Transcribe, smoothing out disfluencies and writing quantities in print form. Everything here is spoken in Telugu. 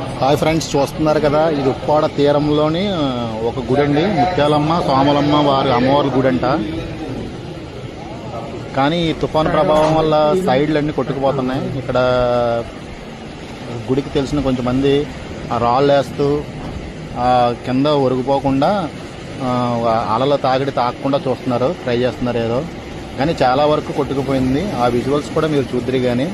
హాయ్ ఫ్రెండ్స్, చూస్తున్నారు కదా, ఇది ఉప్పాడ తీరంలోని ఒక గుడి అండి. ముత్యాలమ్మ సోమలమ్మ వారి అమ్మవారి గుడి అంట. కానీ ఈ తుఫాను ప్రభావం వల్ల సైడ్లన్నీ కొట్టుకుపోతున్నాయి. ఇక్కడ గుడికి తెలిసిన కొంచెం మంది ఆ రాళ్ళు వేస్తూ కింద ఒరిగిపోకుండా అలల తాగిడి తాకకుండా చూస్తున్నారు, ట్రై చేస్తున్నారు ఏదో. కానీ చాలా వరకు కొట్టుకుపోయింది. ఆ విజువల్స్ కూడా మీరు చూద్దరు. కానీ